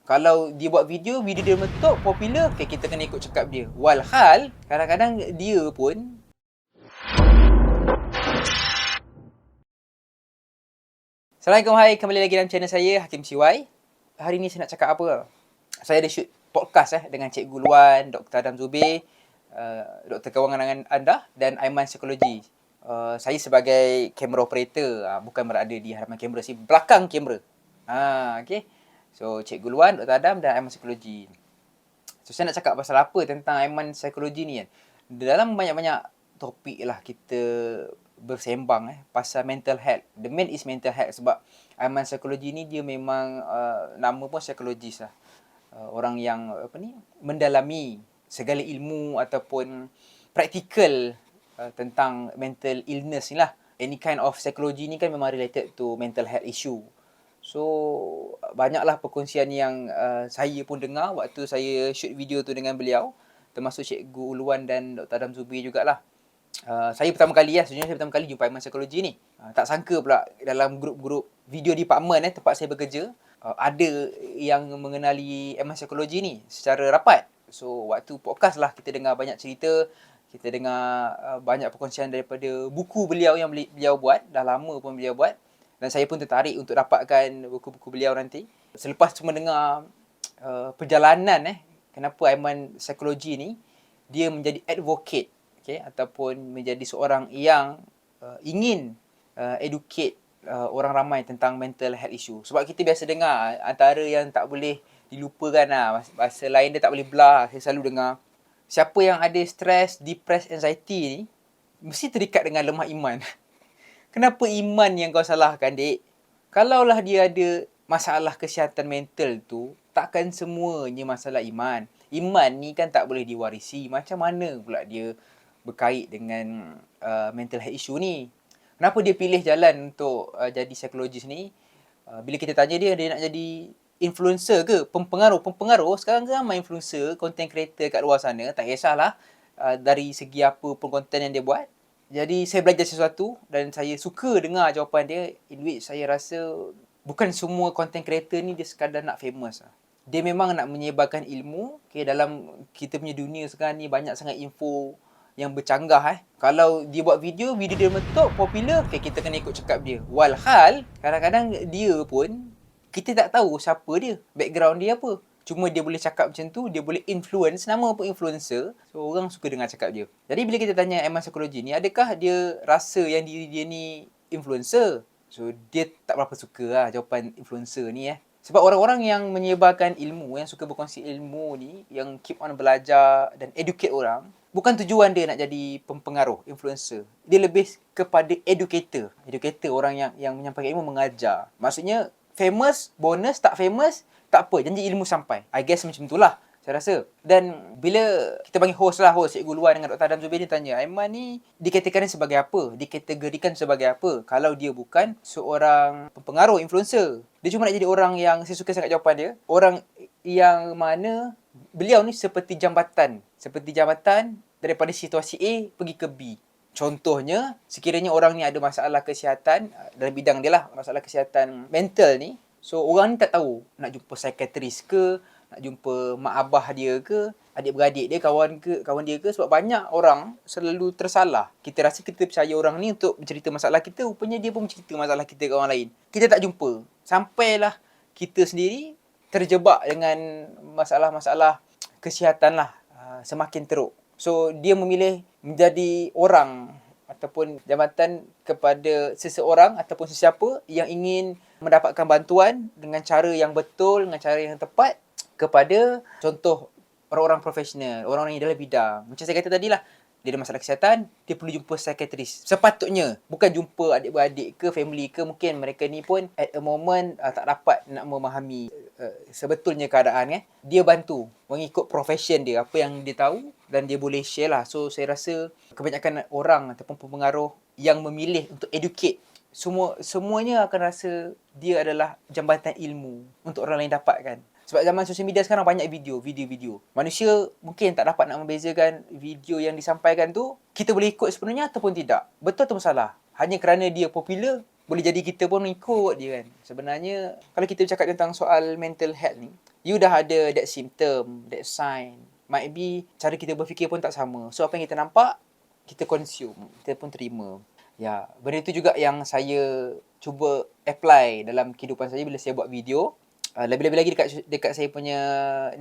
Kalau dia buat video dia meletup, popular, okay, kita kena ikut cakap dia. Walhal, kadang-kadang dia pun... Assalamualaikum, hai. Kembali lagi dalam channel saya, Hakim CY. Hari ni saya nak cakap apa? Saya ada shoot podcast dengan Cikgu Luan, Dr. Adam Zubir, Dr. Kewangan anda dan Aiman Psikologi. Saya sebagai kamera operator, bukan berada di hadapan kamera, saya belakang kamera. Okay. So, Cikgu Luan, Dr. Adam dan Aiman Psikologi. So, saya nak cakap pasal apa tentang Aiman Psikologi ni kan. Dalam banyak-banyak topik lah kita bersembang pasal mental health. The main is mental health sebab Aiman Psikologi ni dia memang nama pun psikologis lah. Orang yang mendalami segala ilmu ataupun praktikal tentang mental illness ni lah. Any kind of psychology ni kan memang related to mental health issue. So, banyaklah perkongsian yang saya pun dengar waktu saya shoot video tu dengan beliau. Termasuk Cikgu Luan dan Dr. Adam Zubir jugalah. Saya pertama kali sebenarnya saya pertama kali jumpa Aiman Psikologi ni. Tak sangka pula dalam grup-grup video department tempat saya bekerja, ada yang mengenali Aiman Psikologi ni secara rapat. So, waktu podcast lah kita dengar banyak cerita, kita dengar banyak perkongsian daripada buku beliau yang beliau buat, dah lama pun beliau buat. Dan saya pun tertarik untuk dapatkan buku-buku beliau nanti. Selepas cuma dengar perjalanan kenapa Aiman Psikologi ni dia menjadi advocate, ataupun menjadi seorang yang ingin educate orang ramai tentang mental health issue. Sebab kita biasa dengar antara yang tak boleh dilupakan lah. Bahasa lain dia tak boleh belah. Saya selalu dengar siapa yang ada stress, depressed, anxiety ni mesti terikat dengan lemah iman. Kenapa iman yang kau salahkan, dek? Kalaulah dia ada masalah kesihatan mental tu, takkan semuanya masalah iman. Iman ni kan tak boleh diwarisi. Macam mana pula dia berkait dengan mental health issue ni? Kenapa dia pilih jalan untuk jadi psikologis ni? Bila kita tanya dia nak jadi influencer ke? Pempengaruh. Sekarang ramai influencer, content creator kat luar sana. Tak kisahlah dari segi apa pun konten yang dia buat. Jadi saya belajar sesuatu dan saya suka dengar jawapan dia, in which saya rasa bukan semua content creator ni dia sekadar nak famous. Dia memang nak menyebarkan ilmu. Dalam kita punya dunia sekarang ni banyak sangat info yang bercanggah. Kalau dia buat video dia meletup, popular, kita kena ikut cakap dia. Walhal, kadang-kadang dia pun kita tak tahu siapa dia, background dia apa. Cuma dia boleh cakap macam tu, dia boleh influence, nama pun influencer. So, orang suka dengar cakap dia. Jadi, bila kita tanya Aiman Psikologi ni, adakah dia rasa yang diri dia ni influencer? So, dia tak berapa suka lah jawapan influencer ni. Sebab orang-orang yang menyebarkan ilmu, yang suka berkongsi ilmu ni, yang keep on belajar dan educate orang, bukan tujuan dia nak jadi pempengaruh, influencer. Dia lebih kepada educator. Educator, orang yang menyampaikan ilmu, mengajar. Maksudnya, famous, bonus, tak famous, tak apa, janji ilmu sampai. I guess macam itulah, saya rasa. Dan bila kita panggil host Cikgu Luan dengan Dr. Adam Zubir, dia tanya, Aiman ni dikategorikan sebagai apa? Dikategorikan sebagai apa? Kalau dia bukan seorang pempengaruh, influencer. Dia cuma nak jadi orang yang, saya suka sangat jawapan dia, orang yang mana beliau ni seperti jambatan. Seperti jambatan daripada situasi A pergi ke B. Contohnya, sekiranya orang ni ada masalah kesihatan, dalam bidang dia lah, masalah kesihatan mental ni, so orang ni tak tahu nak jumpa psikiatris ke, nak jumpa mak abah dia ke, adik-beradik dia, kawan dia ke. Sebab banyak orang selalu tersalah. Kita rasa kita percaya orang ni untuk bercerita masalah kita, rupanya dia pun bercerita masalah kita ke orang lain. Kita tak jumpa. Sampailah kita sendiri terjebak dengan masalah-masalah kesihatan lah, semakin teruk. So, dia memilih menjadi orang ataupun jambatan kepada seseorang ataupun sesiapa yang ingin mendapatkan bantuan dengan cara yang betul, dengan cara yang tepat kepada contoh orang-orang profesional, orang-orang yang dalam bidang. Macam saya kata tadi lah, dia ada masalah kesihatan, dia perlu jumpa psikiatris. Sepatutnya, bukan jumpa adik-beradik ke, family ke. Mungkin mereka ni pun at a moment tak dapat nak memahami sebetulnya keadaan. Dia bantu mengikut profession dia, apa yang dia tahu dan dia boleh share lah. So, saya rasa kebanyakan orang ataupun pempengaruh yang memilih untuk educate, semuanya akan rasa dia adalah jambatan ilmu untuk orang lain dapatkan. Sebab zaman sosial media sekarang banyak video. Manusia mungkin tak dapat nak membezakan video yang disampaikan tu, kita boleh ikut sepenuhnya ataupun tidak. Betul atau salah. Hanya kerana dia popular, boleh jadi kita pun ikut dia kan. Sebenarnya, kalau kita bercakap tentang soal mental health ni, you dah ada that symptom, that sign. Might be cara kita berfikir pun tak sama. So apa yang kita nampak, kita consume, kita pun terima. Ya, benda itu juga yang saya cuba apply dalam kehidupan saya bila saya buat video. Lebih-lebih lagi dekat saya punya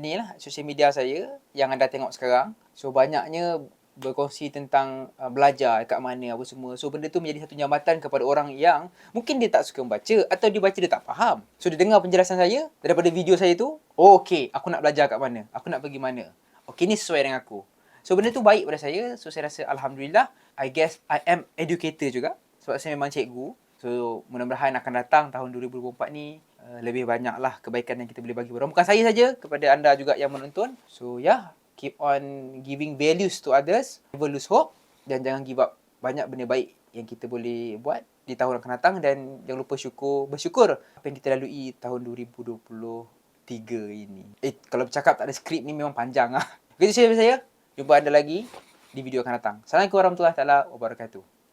ni lah, social media saya yang anda tengok sekarang. So banyaknya berkongsi tentang belajar kat mana apa semua. So benda tu menjadi satu nyambatan kepada orang yang mungkin dia tak suka membaca atau dia baca dia tak faham. So dia dengar penjelasan saya daripada video saya tu, oh okey, aku nak belajar kat mana? Aku nak pergi mana? Okey, ni sesuai dengan aku. So benda tu baik pada saya. So saya rasa alhamdulillah, I guess I am educator juga sebab saya memang cikgu. So mudah-mudahan akan datang tahun 2024 ni lebih banyaklah kebaikan yang kita boleh bagi orang. Bukan saya saja, kepada anda juga yang menonton. So yeah, keep on giving values to others. Never lose hope. Dan jangan give up banyak benda baik yang kita boleh buat di tahun akan datang. Dan jangan lupa bersyukur apa yang kita lalui tahun 2023 ini. Kalau bercakap tak ada skrip ni memang panjang lah. Begitu saja dari saya. Jumpa anda lagi di video akan datang. Assalamualaikum warahmatullahi wabarakatuh.